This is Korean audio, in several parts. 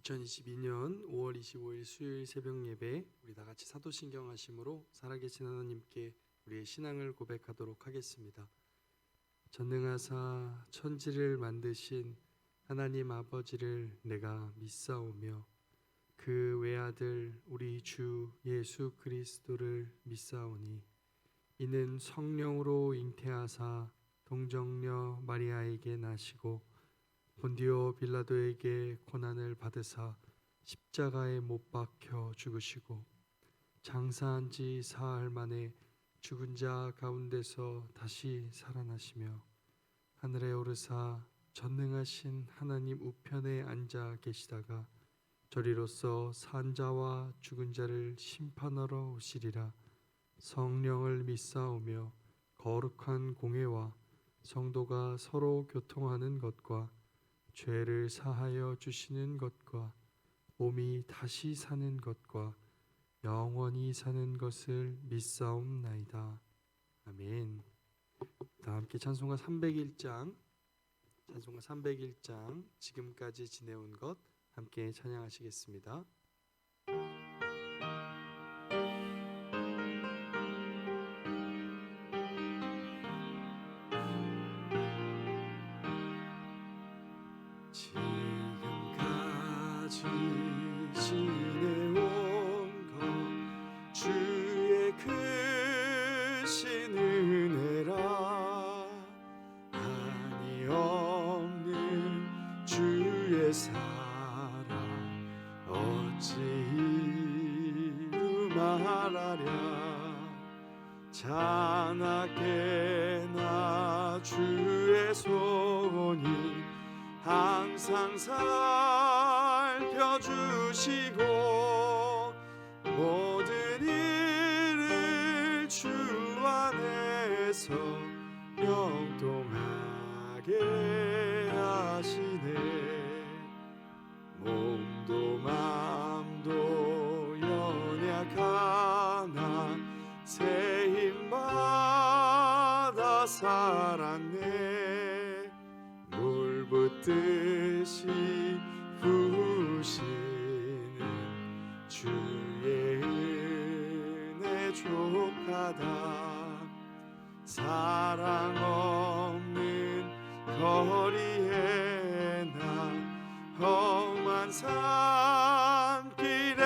2022년 5월 25일 수요일 새벽 예배, 우리 다 같이 사도신경 하심으로 살아계신 하나님께 우리의 신앙을 고백하도록 하겠습니다. 전능하사 천지를 만드신 하나님 아버지를 내가 믿사오며 그 외아들 우리 주 예수 그리스도를 믿사오니 이는 성령으로 잉태하사 동정녀 마리아에게 나시고 본디오 빌라도에게 고난을 받으사 십자가에 못 박혀 죽으시고 장사한 지 사흘 만에 죽은 자 가운데서 다시 살아나시며 하늘에 오르사 전능하신 하나님 우편에 앉아 계시다가 저리로서 산 자와 죽은 자를 심판하러 오시리라. 성령을 믿사오며 거룩한 공회와 성도가 서로 교통하는 것과 죄를 사하여 주시는 것과 몸이 다시 사는 것과 영원히 사는 것을 믿사옵나이다. 아멘. 다 함께 찬송가 301장 지금까지 지내온 것 함께 찬양하시겠습니다. 지금까지 지내온 것 주의 크신 은혜라. 한이 없는 주의 사랑 어찌 이루 말하랴. 자나깨나 주의 손이 항상 살펴주시고 모든 일을 주 안에서 영통하게 하시네. 몸도 맘도 연약하나 새 힘받아 살았네. 물 붓듯이 부으시는 주의 은혜 족하다. 사랑 없는 거리에 나 험한 산길에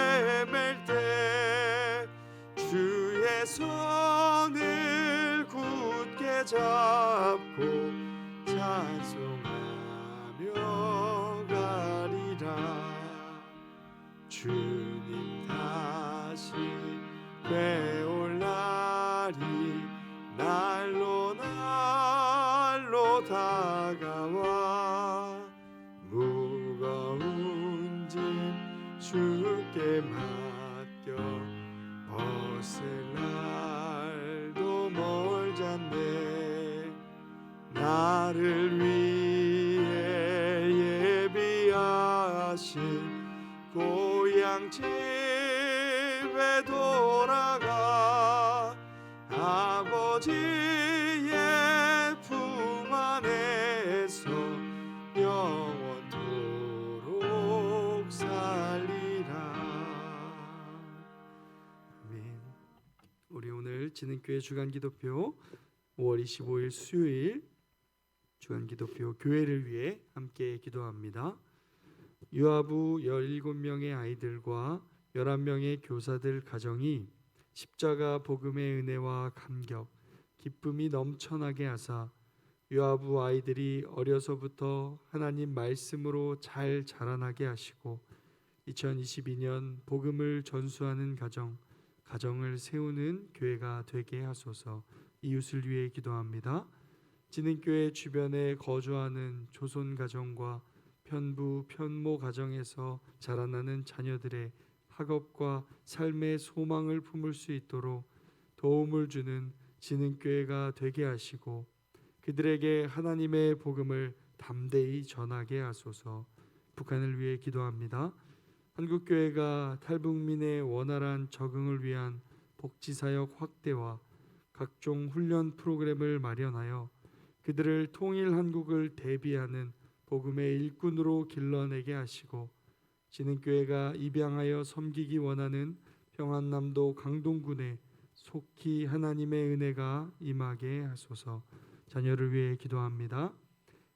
맬 때 주의 손을 굳게 잡고 찬송하며 가리라. 주님 다시 뵈올 날이 날로 다가와 무거운 짐 주께 맡겨 벗을 날도 멀잖네. 나를 위해 예비하신 고향 집에 돌아가 아버지의 품 안에서 영원토록 살리라. 아멘. 우리 오늘 진흥교회 주간기도표 5월 25일 수요일 주간기도표 교회를 위해 함께 기도합니다. 유아부 17명의 아이들과 11명의 교사들 가정이 십자가 복음의 은혜와 감격, 기쁨이 넘쳐나게 하사 유아부 아이들이 어려서부터 하나님 말씀으로 잘 자라나게 하시고 2022년 복음을 전수하는 가정을 세우는 교회가 되게 하소서. 이웃을 위해 기도합니다. 진흥교회 주변에 거주하는 조손 가정과 편부, 편모 가정에서 자라나는 자녀들의 학업과 삶의 소망을 품을 수 있도록 도움을 주는 진흥교회가 되게 하시고 그들에게 하나님의 복음을 담대히 전하게 하소서. 북한을 위해 기도합니다. 한국교회가 탈북민의 원활한 적응을 위한 복지사역 확대와 각종 훈련 프로그램을 마련하여 그들을 통일 한국을 대비하는 복음의 일꾼으로 길러내게 하시고 진흥교회가 입양하여 섬기기 원하는 평안남도 강동군에 속히 하나님의 은혜가 임하게 하소서. 자녀를 위해 기도합니다.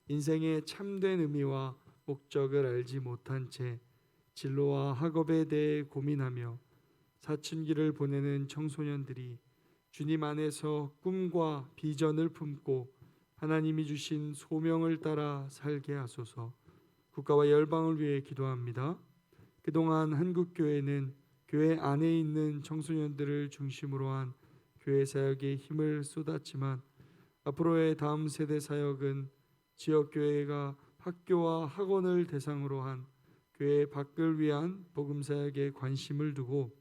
인생의 참된 의미와 목적을 알지 못한 채 진로와 학업에 대해 고민하며 사춘기를 보내는 청소년들이 주님 안에서 꿈과 비전을 품고 하나님이 주신 소명을 따라 살게 하소서. 국가와 열방을 위해 기도합니다. 그동안 한국교회는 교회 안에 있는 청소년들을 중심으로 한 교회 사역에 힘을 쏟았지만 앞으로의 다음 세대 사역은 지역교회가 학교와 학원을 대상으로 한 교회 밖을 위한 복음 사역에 관심을 두고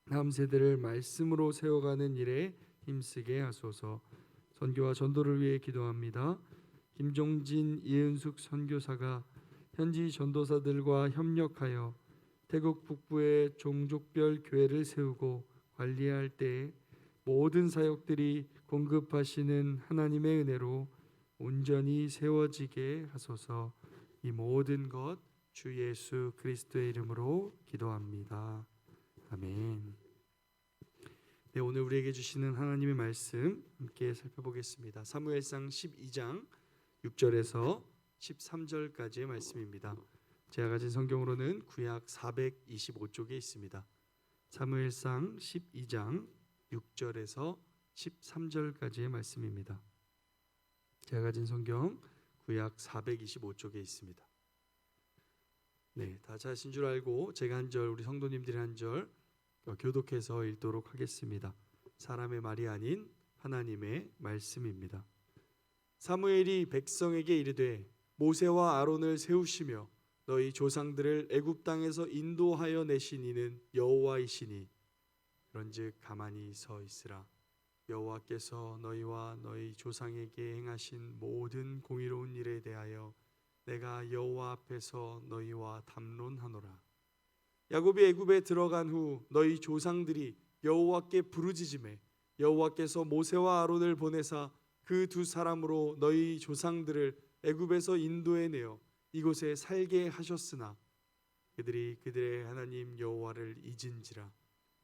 다음 세대를 말씀으로 세워가는 일에 힘쓰게 하소서. 선교와 전도를 위해 기도합니다. 김종진, 이은숙 선교사가 현지 전도사들과 협력하여 태국 북부의 종족별 교회를 세우고 관리할 때 모든 사역들이 공급하시는 하나님의 은혜로 온전히 세워지게 하소서. 이 모든 것 주 예수 그리스도의 이름으로 기도합니다. 아멘. 네, 오늘 우리에게 주시는 하나님의 말씀 함께 살펴보겠습니다. 사무엘상 12장 6절에서 13절까지의 말씀입니다. 제가 가진 성경으로는 구약 425쪽에 있습니다. 사무엘상 12장 6절에서 13절까지의 말씀입니다. 제가 가진 성경 구약 425쪽에 있습니다. 네, 다 자신 줄 알고 제가 한 절, 우리 성도님들이 한 절 교독해서 읽도록 하겠습니다. 사람의 말이 아닌 하나님의 말씀입니다. 사무엘이 백성에게 이르되 모세와 아론을 세우시며 너희 조상들을 애굽 땅에서 인도하여 내신 이는 여호와이시니 그런즉 가만히 서 있으라. 여호와께서 너희와 너희 조상에게 행하신 모든 공의로운 일에 대하여 내가 여호와 앞에서 너희와 담론하노라. 야곱이 애굽에 들어간 후 너희 조상들이 여호와께 부르짖음에 여호와께서 모세와 아론을 보내사 그 두 사람으로 너희 조상들을 애굽에서 인도해 내어 이곳에 살게 하셨으나 그들이 그들의 하나님 여호와를 잊은지라.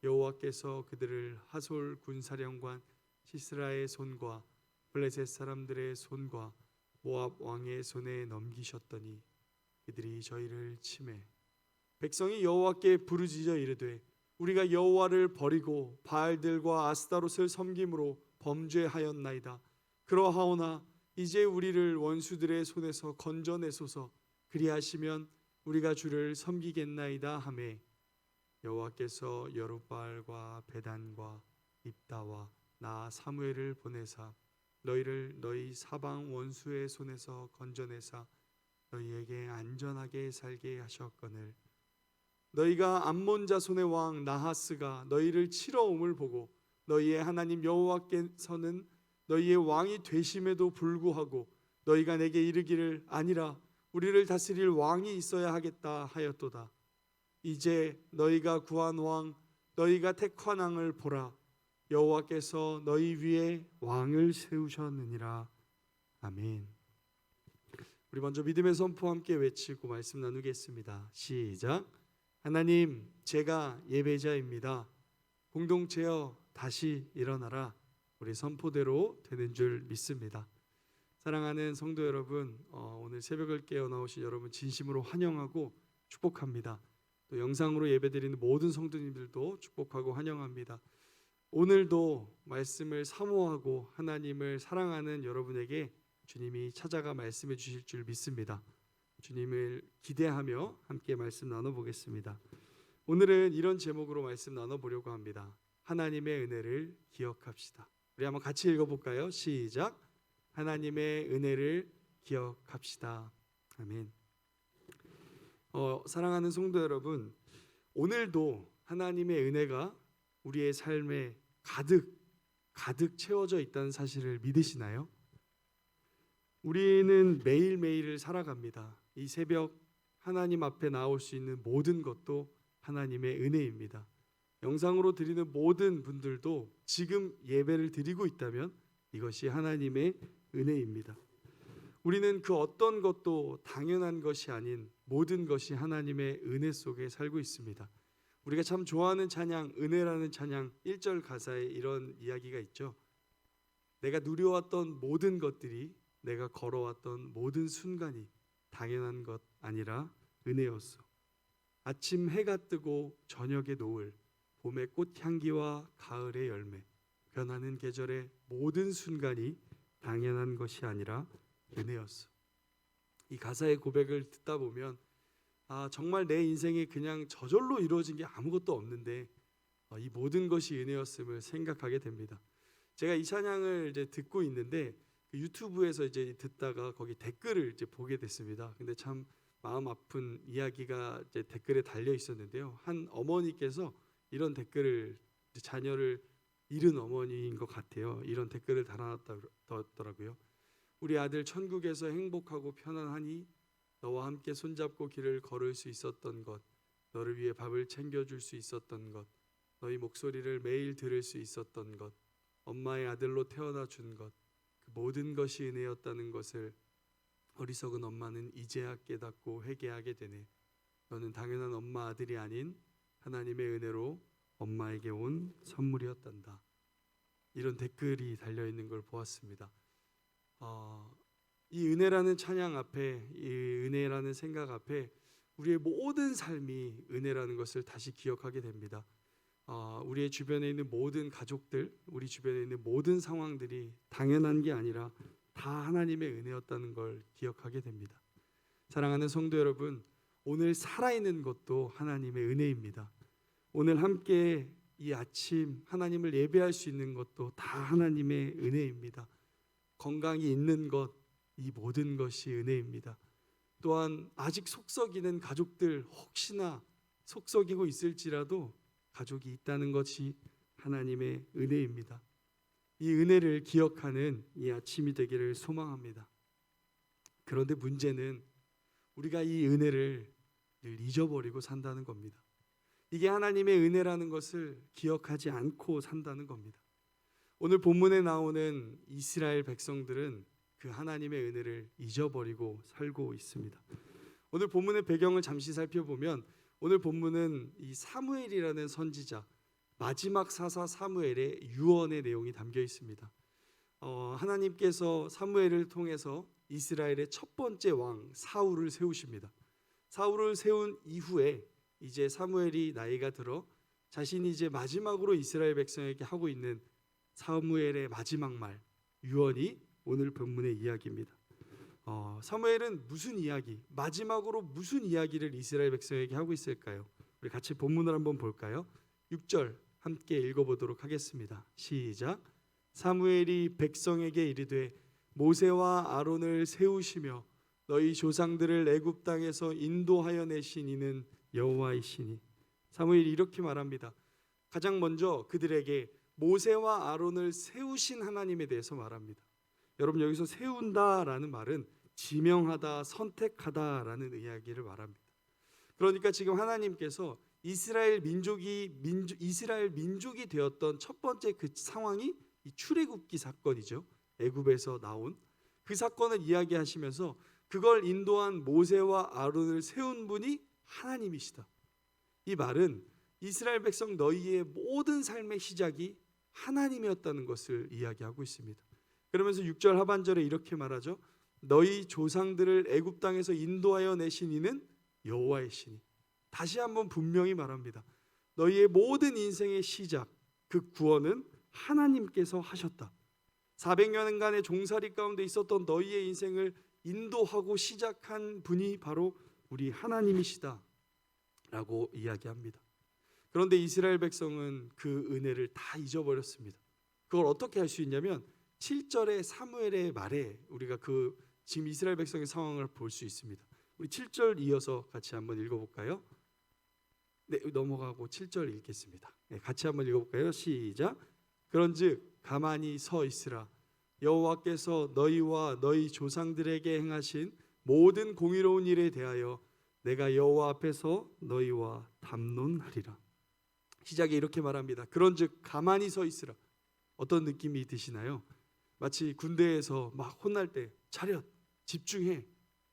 여호와께서 그들을 하솔 군사령관 시스라의 손과 블레셋 사람들의 손과 모압 왕의 손에 넘기셨더니 그들이 저희를 치매 백성이 여호와께 부르짖어 이르되 우리가 여호와를 버리고 바알들과 아스타롯을 섬김으로 범죄하였나이다. 그러하오나 이제 우리를 원수들의 손에서 건져내소서. 그리하시면 우리가 주를 섬기겠나이다 하매 여호와께서 여룻바알과 베단과 입다와 나 사무엘을 보내사 너희를 너희 사방 원수의 손에서 건져내사 너희에게 안전하게 살게 하셨거늘 너희가 암몬 자손의 왕 나하스가 너희를 치러 옴을 보고 너희의 하나님 여호와께서는 너희의 왕이 되심에도 불구하고 너희가 내게 이르기를 아니라 우리를 다스릴 왕이 있어야 하겠다 하였도다. 이제 너희가 구한 왕 너희가 택한 왕을 보라. 여호와께서 너희 위에 왕을 세우셨느니라. 아멘. 우리 먼저 믿음의 선포 함께 외치고 말씀 나누겠습니다. 시작. 하나님, 제가 예배자입니다. 공동체여 다시 일어나라. 우리 선포대로 되는 줄 믿습니다. 사랑하는 성도 여러분, 오늘 새벽을 깨어 나오신 여러분 진심으로 환영하고 축복합니다. 또 영상으로 예배드리는 모든 성도님들도 축복하고 환영합니다. 오늘도 말씀을 사모하고 하나님을 사랑하는 여러분에게 주님이 찾아가 말씀해 주실 줄 믿습니다. 주님을 기대하며 함께 말씀 나눠보겠습니다. 오늘은 이런 제목으로 말씀 나눠보려고 합니다. 하나님의 은혜를 기억합시다. 우리 한번 같이 읽어볼까요? 시작. 하나님의 은혜를 기억합시다. 아멘. 사랑하는 성도 여러분, 오늘도 하나님의 은혜가 우리의 삶에 가득 채워져 있다는 사실을 믿으시나요? 우리는 매일매일을 살아갑니다. 이 새벽 하나님 앞에 나올 수 있는 모든 것도 하나님의 은혜입니다. 영상으로 드리는 모든 분들도 지금 예배를 드리고 있다면 이것이 하나님의 은혜입니다. 우리는 그 어떤 것도 당연한 것이 아닌 모든 것이 하나님의 은혜 속에 살고 있습니다. 우리가 참 좋아하는 찬양, 은혜라는 찬양 1절 가사에 이런 이야기가 있죠. 내가 누려왔던 모든 것들이, 내가 걸어왔던 모든 순간이 당연한 것 아니라 은혜였어. 아침 해가 뜨고 저녁의 노을, 봄의 꽃향기와 가을의 열매, 변하는 계절의 모든 순간이 당연한 것이 아니라 은혜였어. 이 가사의 고백을 듣다 보면 정말 내 인생이 그냥 저절로 이루어진 게 아무것도 없는데 이 모든 것이 은혜였음을 생각하게 됩니다. 제가 이 찬양을 이제 듣고 있는데 유튜브에서 이제 듣다가 거기 댓글을 이제 보게 됐습니다. 근데 참 마음 아픈 이야기가 이제 댓글에 달려 있었는데요. 한 어머니께서 이런 댓글을, 자녀를 잃은 어머니인 것 같아요. 이런 댓글을 달아놨더라고요. 우리 아들 천국에서 행복하고 편안하니 너와 함께 손잡고 길을 걸을 수 있었던 것, 너를 위해 밥을 챙겨줄 수 있었던 것, 너희 목소리를 매일 들을 수 있었던 것, 엄마의 아들로 태어나 준 것, 그 모든 것이 은혜였다는 것을 어리석은 엄마는 이제야 깨닫고 회개하게 되네. 너는 당연한 엄마 아들이 아닌 하나님의 은혜로 엄마에게 온 선물이었단다. 이런 댓글이 달려있는 걸 보았습니다. 이 은혜라는 찬양 앞에, 이 은혜라는 생각 앞에 우리의 모든 삶이 은혜라는 것을 다시 기억하게 됩니다. 우리의 주변에 있는 모든 가족들, 우리 주변에 있는 모든 상황들이 당연한 게 아니라 다 하나님의 은혜였다는 걸 기억하게 됩니다. 사랑하는 성도 여러분, 오늘 살아있는 것도 하나님의 은혜입니다. 오늘 함께 이 아침 하나님을 예배할 수 있는 것도 다 하나님의 은혜입니다. 건강이 있는 것, 이 모든 것이 은혜입니다. 또한 아직 속썩이는 가족들, 혹시나 속썩이고 있을지라도 가족이 있다는 것이 하나님의 은혜입니다. 이 은혜를 기억하는 이 아침이 되기를 소망합니다. 그런데 문제는 우리가 이 은혜를 늘 잊어버리고 산다는 겁니다. 이게 하나님의 은혜라는 것을 기억하지 않고 산다는 겁니다. 오늘 본문에 나오는 이스라엘 백성들은 그 하나님의 은혜를 잊어버리고 살고 있습니다. 오늘 본문의 배경을 잠시 살펴보면 오늘 본문은 이 사무엘이라는 선지자, 마지막 사사 사무엘의 유언의 내용이 담겨 있습니다. 하나님께서 사무엘을 통해서 이스라엘의 첫 번째 왕 사울을 세우십니다. 사울을 세운 이후에 이제 사무엘이 나이가 들어 자신이 이제 마지막으로 이스라엘 백성에게 하고 있는 사무엘의 마지막 말, 유언이 오늘 본문의 이야기입니다. 사무엘은 무슨 이야기, 마지막으로 무슨 이야기를 이스라엘 백성에게 하고 있을까요? 우리 같이 본문을 한번 볼까요? 6절 함께 읽어보도록 하겠습니다. 시작. 사무엘이 백성에게 이르되 모세와 아론을 세우시며 너희 조상들을 애굽 땅에서 인도하여 내신 이는 여호와이시니. 사무엘이 이렇게 말합니다. 가장 먼저 그들에게 모세와 아론을 세우신 하나님에 대해서 말합니다. 여러분, 여기서 세운다라는 말은 지명하다, 선택하다라는 이야기를 말합니다. 그러니까 지금 하나님께서 이스라엘 민족이 되었던 첫 번째 그 상황이 이 출애굽기 사건이죠. 애굽에서 나온 그 사건을 이야기하시면서 그걸 인도한 모세와 아론을 세운 분이 하나님이시다. 이 말은 이스라엘 백성 너희의 모든 삶의 시작이 하나님이었다는 것을 이야기하고 있습니다. 그러면서 6절 하반절에 이렇게 말하죠. 너희 조상들을 애굽 땅에서 인도하여 내신 이는 여호와이시니. 다시 한번 분명히 말합니다. 너희의 모든 인생의 시작, 그 구원은 하나님께서 하셨다. 400년간의 종살이 가운데 있었던 너희의 인생을 인도하고 시작한 분이 바로 우리 하나님이시다 라고 이야기합니다. 그런데 이스라엘 백성은 그 은혜를 다 잊어버렸습니다. 그걸 어떻게 할 수 있냐면 7절의 사무엘의 말에 우리가 그 지금 이스라엘 백성의 상황을 볼 수 있습니다. 우리 7절 이어서 같이 한번 읽어볼까요? 네, 넘어가고 7절 읽겠습니다. 네, 같이 한번 읽어볼까요? 시작. 그런즉 가만히 서 있으라. 여호와께서 너희와 너희 조상들에게 행하신 모든 공의로운 일에 대하여 내가 여호와 앞에서 너희와 담론하리라. 시작에 이렇게 말합니다. 그런즉 가만히 서 있으라. 어떤 느낌이 드시나요? 마치 군대에서 막 혼날 때 차렷, 집중해.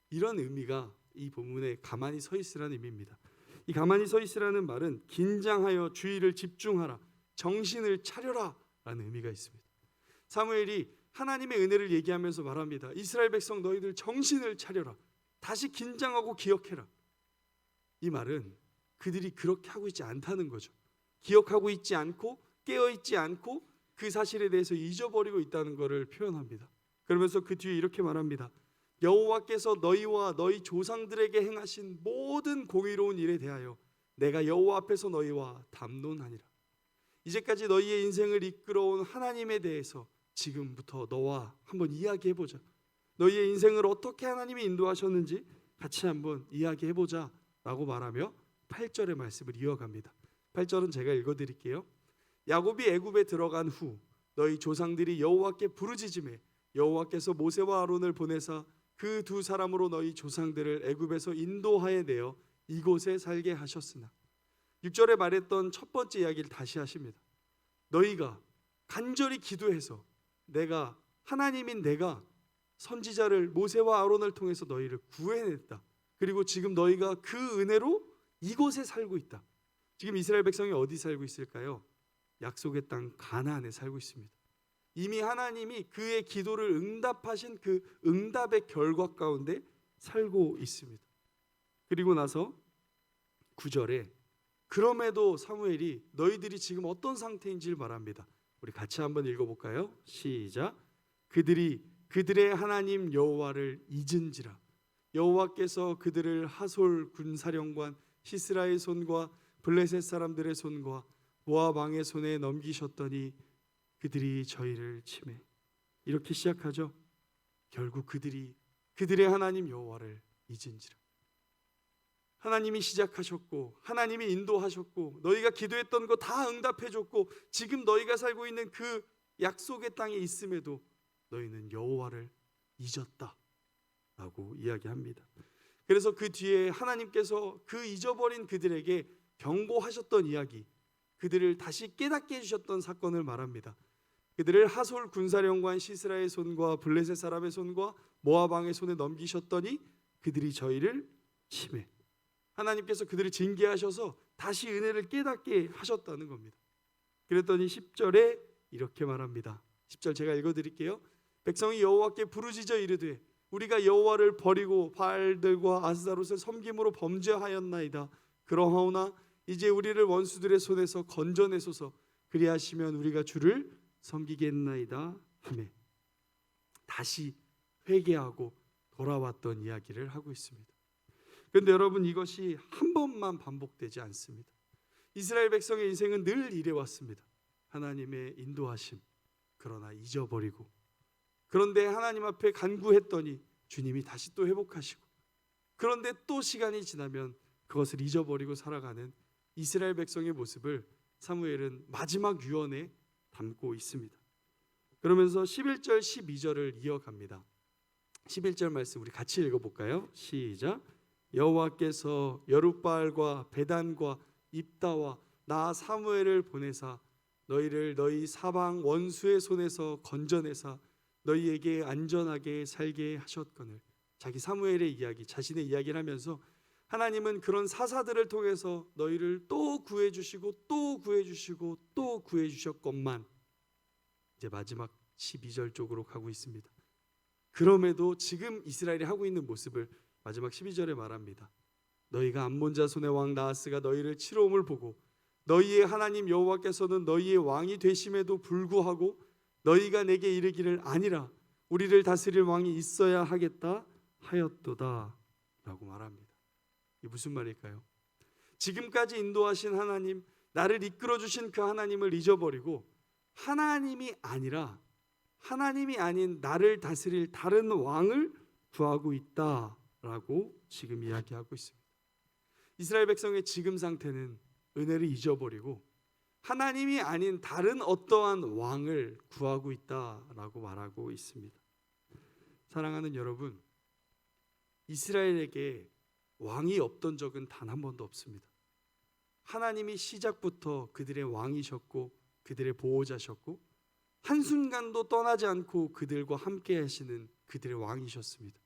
이런 의미가 이 본문에 가만히 서 있으라는 의미입니다. 이 가만히 서 있으라는 말은 긴장하여 주의를 집중하라, 정신을 차려라 라는 의미가 있습니다. 사무엘이 하나님의 은혜를 얘기하면서 말합니다. 이스라엘 백성 너희들 정신을 차려라. 다시 긴장하고 기억해라. 이 말은 그들이 그렇게 하고 있지 않다는 거죠. 기억하고 있지 않고 깨어있지 않고 그 사실에 대해서 잊어버리고 있다는 것을 표현합니다. 그러면서 그 뒤에 이렇게 말합니다. 여호와께서 너희와 너희 조상들에게 행하신 모든 공의로운 일에 대하여 내가 여호와 앞에서 너희와 담론하니라. 이제까지 너희의 인생을 이끌어온 하나님에 대해서 지금부터 너와 한번 이야기해보자. 너희의 인생을 어떻게 하나님이 인도하셨는지 같이 한번 이야기해보자 라고 말하며 8절의 말씀을 이어갑니다. 8절은 제가 읽어드릴게요. 야곱이 애굽에 들어간 후 너희 조상들이 여호와께 부르짖음에 여호와께서 모세와 아론을 보내사 그 두 사람으로 너희 조상들을 애굽에서 인도하여 내어 이곳에 살게 하셨으나 6절에 말했던 첫 번째 이야기를 다시 하십니다. 너희가 간절히 기도해서 하나님인 내가 선지자를 모세와 아론을 통해서 너희를 구해냈다. 그리고 지금 너희가 그 은혜로 이곳에 살고 있다. 지금 이스라엘 백성이 어디 살고 있을까요? 약속의 땅 가나안에 살고 있습니다. 이미 하나님이 그의 기도를 응답하신 그 응답의 결과 가운데 살고 있습니다. 그리고 나서 9절에 그럼에도 사무엘이 너희들이 지금 어떤 상태인지를 말합니다. 우리 같이 한번 읽어볼까요? 시작. 그들의 하나님 여호와를 잊은지라 여호와께서 그들을 하솔 군사령관 시스라의 손과 블레셋 사람들의 손과 모압 왕의 손에 넘기셨더니 그들이 저희를 치매. 이렇게 시작하죠. 결국 그들의 하나님 여호와를 잊은지라. 하나님이 시작하셨고 하나님이 인도하셨고 너희가 기도했던 거 다 응답해줬고 지금 너희가 살고 있는 그 약속의 땅에 있음에도 너희는 여호와를 잊었다라고 이야기합니다. 그래서 그 뒤에 하나님께서 그 잊어버린 그들에게 경고하셨던 이야기, 그들을 다시 깨닫게 해주셨던 사건을 말합니다. 그들을 하솔 군사령관 시스라의 손과 블레셋 사람의 손과 모압 왕의 손에 넘기셨더니 그들이 저희를 치매. 하나님께서 그들을 징계하셔서 다시 은혜를 깨닫게 하셨다는 겁니다. 그랬더니 10절에 이렇게 말합니다. 10절 제가 읽어드릴게요. 백성이 여호와께 부르짖어 이르되 우리가 여호와를 버리고 바알들과 아스타롯을 섬김으로 범죄하였나이다. 그러하오나 이제 우리를 원수들의 손에서 건져내소서. 그리하시면 우리가 주를 섬기겠나이다 하매 다시 회개하고 돌아왔던 이야기를 하고 있습니다. 그런데 여러분, 이것이 한 번만 반복되지 않습니다. 이스라엘 백성의 인생은 늘 이래왔습니다. 하나님의 인도하심, 그러나 잊어버리고, 그런데 하나님 앞에 간구했더니 주님이 다시 또 회복하시고, 그런데 또 시간이 지나면 그것을 잊어버리고 살아가는 이스라엘 백성의 모습을 사무엘은 마지막 유언에 담고 있습니다. 그러면서 11절 12절을 이어갑니다. 11절 말씀 우리 같이 읽어볼까요? 시작. 여호와께서 여룻바알과 베단과 입다와 나 사무엘을 보내사 너희를 너희 사방 원수의 손에서 건져내사 너희에게 안전하게 살게 하셨거늘. 자기 사무엘의 이야기, 자신의 이야기를 하면서 하나님은 그런 사사들을 통해서 너희를 또 구해주시고 또 구해주시고 또 구해주셨건만 이제 마지막 12절 쪽으로 가고 있습니다. 그럼에도 지금 이스라엘이 하고 있는 모습을 마지막 12절에 말합니다. 너희가 암몬 자손의 왕 나하스가 너희를 치러옴을 보고 너희의 하나님 여호와께서는 너희의 왕이 되심에도 불구하고 너희가 내게 이르기를 아니라 우리를 다스릴 왕이 있어야 하겠다 하였도다 라고 말합니다. 이게 무슨 말일까요? 지금까지 인도하신 하나님, 나를 이끌어주신 그 하나님을 잊어버리고 하나님이 아닌 나를 다스릴 다른 왕을 구하고 있다라고 지금 이야기하고 있습니다. 이스라엘 백성의 지금 상태는 은혜를 잊어버리고 하나님이 아닌 다른 어떠한 왕을 구하고 있다라고 말하고 있습니다. 사랑하는 여러분, 이스라엘에게 왕이 없던 적은 단 한 번도 없습니다. 하나님이 시작부터 그들의 왕이셨고 그들의 보호자셨고 한순간도 떠나지 않고 그들과 함께 하시는 그들의 왕이셨습니다.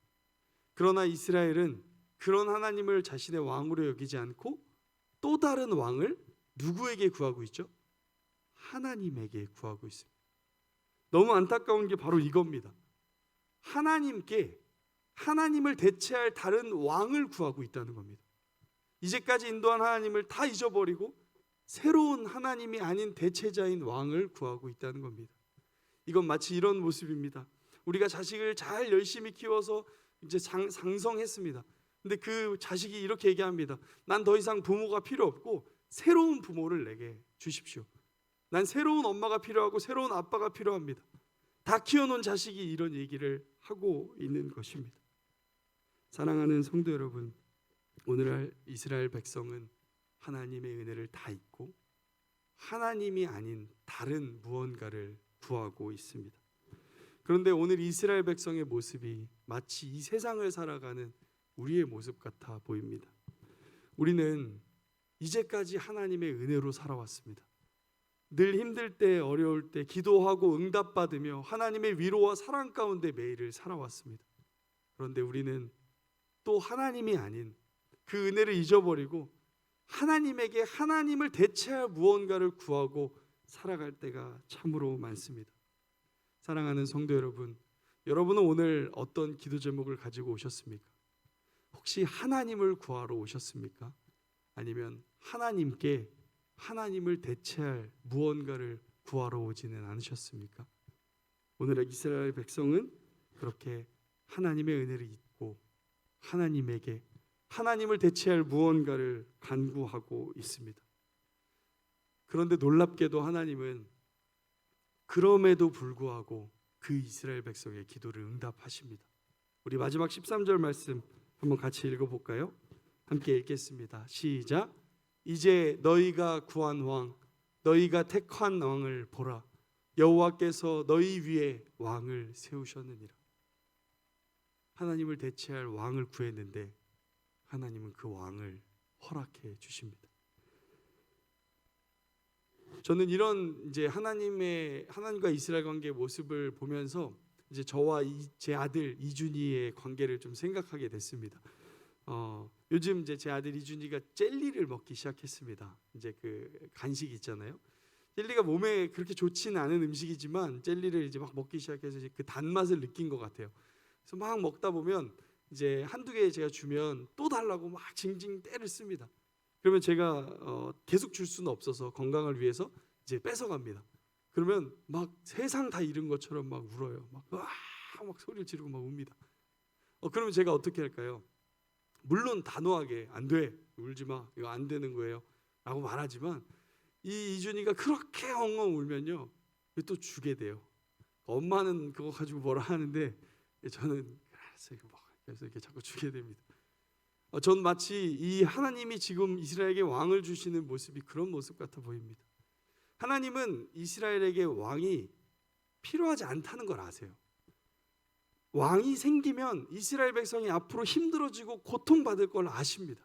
그러나 이스라엘은 그런 하나님을 자신의 왕으로 여기지 않고 또 다른 왕을 누구에게 구하고 있죠? 하나님에게 구하고 있습니다. 너무 안타까운 게 바로 이겁니다. 하나님께 하나님을 대체할 다른 왕을 구하고 있다는 겁니다. 이제까지 인도한 하나님을 다 잊어버리고 새로운 하나님이 아닌 대체자인 왕을 구하고 있다는 겁니다. 이건 마치 이런 모습입니다. 우리가 자식을 잘 열심히 키워서 이제 상성했습니다. 근데 그 자식이 이렇게 얘기합니다. 난 더 이상 부모가 필요 없고 새로운 부모를 내게 주십시오. 난 새로운 엄마가 필요하고 새로운 아빠가 필요합니다. 다 키워놓은 자식이 이런 얘기를 하고 있는 것입니다. 사랑하는 성도 여러분, 오늘날 이스라엘 백성은 하나님의 은혜를 다 잊고 하나님이 아닌 다른 무언가를 구하고 있습니다. 그런데 오늘 이스라엘 백성의 모습이 마치 이 세상을 살아가는 우리의 모습 같아 보입니다. 우리는 이제까지 하나님의 은혜로 살아왔습니다. 늘 힘들 때, 어려울 때 기도하고 응답받으며 하나님의 위로와 사랑 가운데 매일을 살아왔습니다. 그런데 우리는 또 하나님이 아닌 그 은혜를 잊어버리고 하나님에게 하나님을 대체할 무언가를 구하고 살아갈 때가 참으로 많습니다. 사랑하는 성도 여러분, 여러분은 오늘 어떤 기도 제목을 가지고 오셨습니까? 혹시 하나님을 구하러 오셨습니까? 아니면 하나님께 하나님을 대체할 무언가를 구하러 오지는 않으셨습니까? 오늘 이스라엘 백성은 그렇게 하나님의 은혜를 잊고 하나님에게 하나님을 대체할 무언가를 간구하고 있습니다. 그런데 놀랍게도 하나님은 그럼에도 불구하고 그 이스라엘 백성의 기도를 응답하십니다. 우리 마지막 13절 말씀 한번 같이 읽어볼까요? 함께 읽겠습니다. 시작. 이제 너희가 구한 왕, 너희가 택한 왕을 보라. 여호와께서 너희 위에 왕을 세우셨느니라. 하나님을 대체할 왕을 구했는데 하나님은 그 왕을 허락해 주십니다. 저는 이런 이제 하나님과 이스라엘 관계의 모습을 보면서 이제 저와 제 아들 이준이의 관계를 좀 생각하게 됐습니다. 요즘 이제 제 아들 이준이가 젤리를 먹기 시작했습니다. 이제 그 간식 있잖아요. 젤리가 몸에 그렇게 좋지는 않은 음식이지만 젤리를 이제 막 먹기 시작해서 이제 그 단맛을 느낀 것 같아요. 그래서 막 먹다 보면 이제 한두 개 제가 주면 또 달라고 막 징징 떼를 씁니다. 그러면 제가 계속 줄 수는 없어서 건강을 위해서 이제 뺏어갑니다. 그러면 막 세상 다 잃은 것처럼 막 울어요. 막 소리를 지르고 막 웁니다. 그러면 제가 어떻게 할까요? 물론 단호하게 안 돼, 울지 마, 이거 안 되는 거예요 라고 말하지만 이 이준이가 그렇게 엉엉 울면요 또 주게 돼요. 엄마는 그거 가지고 뭐라 하는데 저는 그래서 이렇게 자꾸 주게 됩니다. 전 마치 이 하나님이 지금 이스라엘에게 왕을 주시는 모습이 그런 모습 같아 보입니다. 하나님은 이스라엘에게 왕이 필요하지 않다는 걸 아세요. 왕이 생기면 이스라엘 백성이 앞으로 힘들어지고 고통받을 걸 아십니다.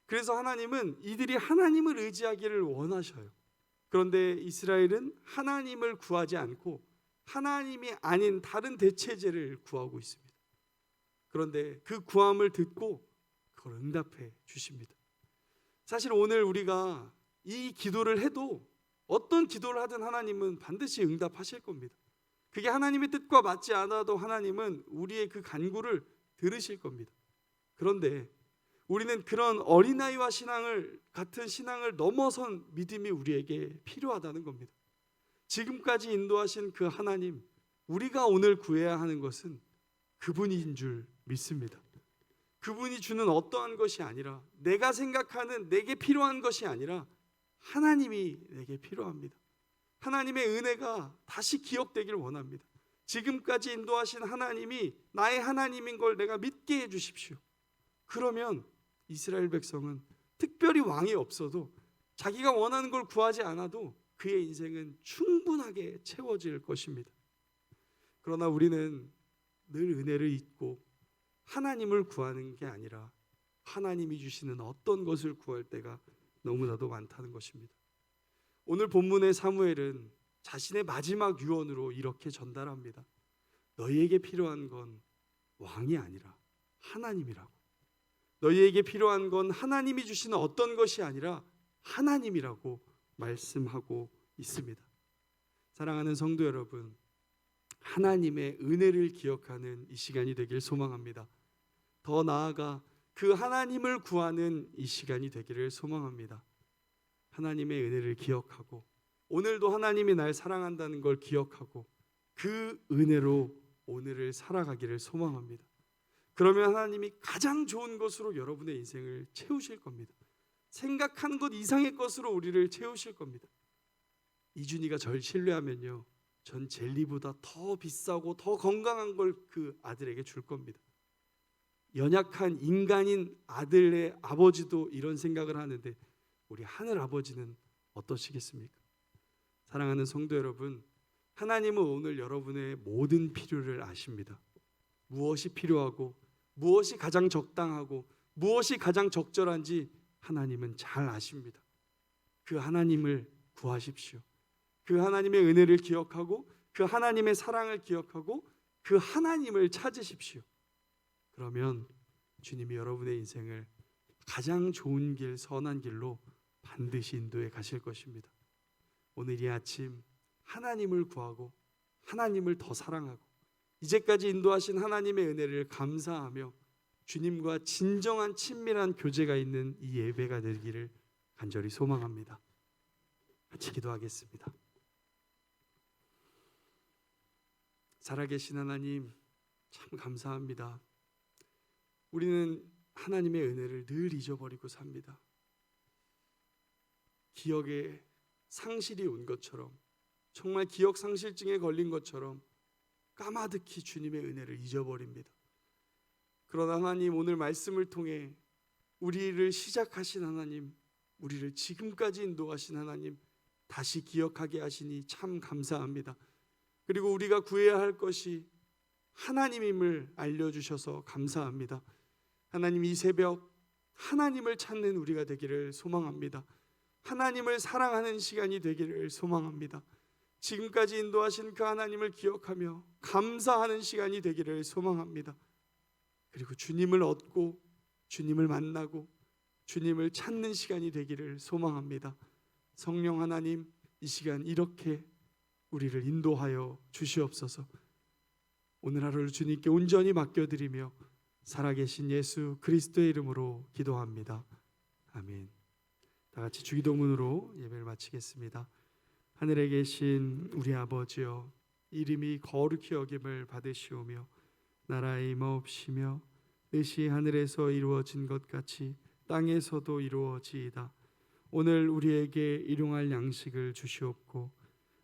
그래서 하나님은 이들이 하나님을 의지하기를 원하셔요. 그런데 이스라엘은 하나님을 구하지 않고 하나님이 아닌 다른 대체제를 구하고 있습니다. 그런데 그 구함을 듣고 그걸 응답해 주십니다. 사실 오늘 우리가 이 기도를 해도 어떤 기도를 하든 하나님은 반드시 응답하실 겁니다. 그게 하나님의 뜻과 맞지 않아도 하나님은 우리의 그 간구를 들으실 겁니다. 그런데 우리는 그런 어린아이와 같은 신앙을 넘어선 믿음이 우리에게 필요하다는 겁니다. 지금까지 인도하신 그 하나님, 우리가 오늘 구해야 하는 것은 그분인 줄 믿습니다. 그분이 주는 어떠한 것이 아니라 내가 생각하는 내게 필요한 것이 아니라 하나님이 내게 필요합니다. 하나님의 은혜가 다시 기억되길 원합니다. 지금까지 인도하신 하나님이 나의 하나님인 걸 내가 믿게 해주십시오. 그러면 이스라엘 백성은 특별히 왕이 없어도 자기가 원하는 걸 구하지 않아도 그의 인생은 충분하게 채워질 것입니다. 그러나 우리는 늘 은혜를 잊고 하나님을 구하는 게 아니라 하나님이 주시는 어떤 것을 구할 때가 너무나도 많다는 것입니다. 오늘 본문의 사무엘은 자신의 마지막 유언으로 이렇게 전달합니다. 너희에게 필요한 건 왕이 아니라 하나님이라고. 너희에게 필요한 건 하나님이 주시는 어떤 것이 아니라 하나님이라고 말씀하고 있습니다. 사랑하는 성도 여러분, 하나님의 은혜를 기억하는 이 시간이 되길 소망합니다. 더 나아가 그 하나님을 구하는 이 시간이 되기를 소망합니다. 하나님의 은혜를 기억하고 오늘도 하나님이 날 사랑한다는 걸 기억하고 그 은혜로 오늘을 살아가기를 소망합니다. 그러면 하나님이 가장 좋은 것으로 여러분의 인생을 채우실 겁니다. 생각하는 것 이상의 것으로 우리를 채우실 겁니다. 이준이가 절 신뢰하면요, 전 젤리보다 더 비싸고 더 건강한 걸 그 아들에게 줄 겁니다. 연약한 인간인 아들의 아버지도 이런 생각을 하는데 우리 하늘 아버지는 어떠시겠습니까? 사랑하는 성도 여러분, 하나님은 오늘 여러분의 모든 필요를 아십니다. 무엇이 필요하고 무엇이 가장 적당하고 무엇이 가장 적절한지 하나님은 잘 아십니다. 그 하나님을 구하십시오. 그 하나님의 은혜를 기억하고 그 하나님의 사랑을 기억하고 그 하나님을 찾으십시오. 그러면 주님이 여러분의 인생을 가장 좋은 길, 선한 길로 반드시 인도해 가실 것입니다. 오늘 이 아침 하나님을 구하고 하나님을 더 사랑하고 이제까지 인도하신 하나님의 은혜를 감사하며 주님과 진정한 친밀한 교제가 있는 이 예배가 되기를 간절히 소망합니다. 같이 기도하겠습니다. 살아계신 하나님, 참 감사합니다. 우리는 하나님의 은혜를 늘 잊어버리고 삽니다. 기억에 상실이 온 것처럼, 정말 기억 상실증에 걸린 것처럼 까마득히 주님의 은혜를 잊어버립니다. 그러나 하나님, 오늘 말씀을 통해 우리를 시작하신 하나님, 우리를 지금까지 인도하신 하나님 다시 기억하게 하시니 참 감사합니다. 그리고 우리가 구해야 할 것이 하나님임을 알려주셔서 감사합니다. 하나님, 이 새벽 하나님을 찾는 우리가 되기를 소망합니다. 하나님을 사랑하는 시간이 되기를 소망합니다. 지금까지 인도하신 그 하나님을 기억하며 감사하는 시간이 되기를 소망합니다. 그리고 주님을 얻고 주님을 만나고 주님을 찾는 시간이 되기를 소망합니다. 성령 하나님, 이 시간 이렇게 우리를 인도하여 주시옵소서. 오늘 하루를 주님께 온전히 맡겨드리며 살아계신 예수 그리스도의 이름으로 기도합니다. 아멘. 다 같이 주기도문으로 예배를 마치겠습니다. 하늘에 계신 우리 아버지여, 이름이 거룩히 여김을 받으시오며 나라의 임하옵시며 뜻이 하늘에서 이루어진 것 같이 땅에서도 이루어지이다. 오늘 우리에게 일용할 양식을 주시옵고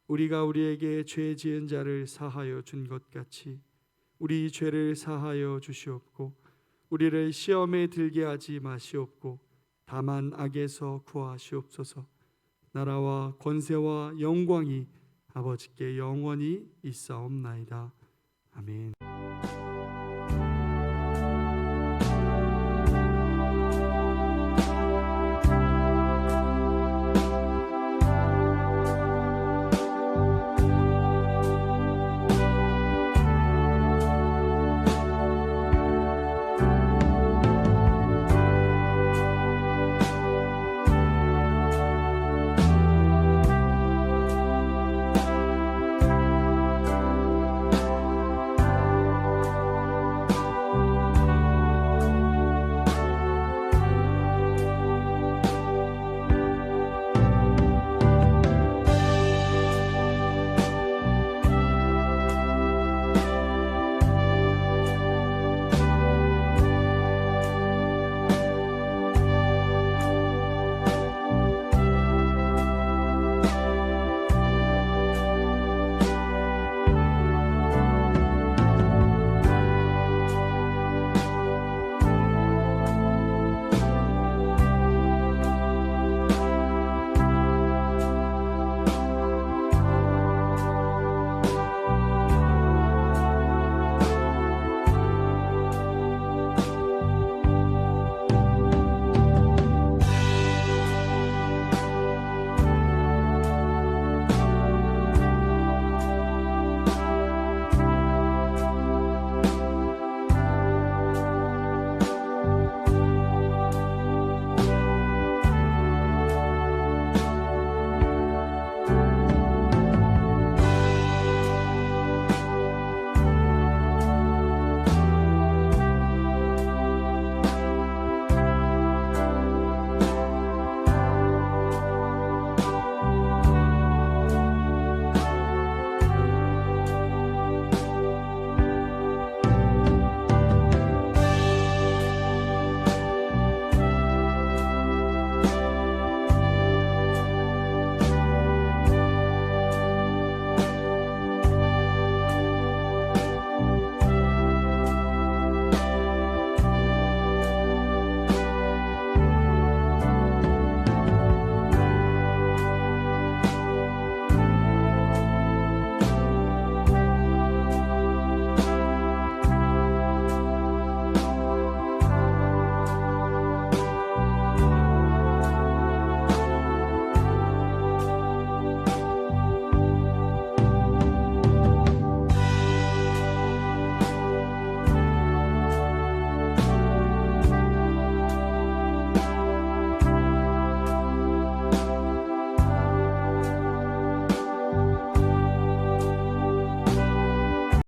우리가 우리에게 죄 지은 자를 사하여 준 것 같이 우리 죄를 사하여 주시옵고 우리를 시험에 들게 하지 마시옵고 다만 악에서 구하시옵소서. 나라와 권세와 영광이 아버지께 영원히 있사옵나이다. 아멘.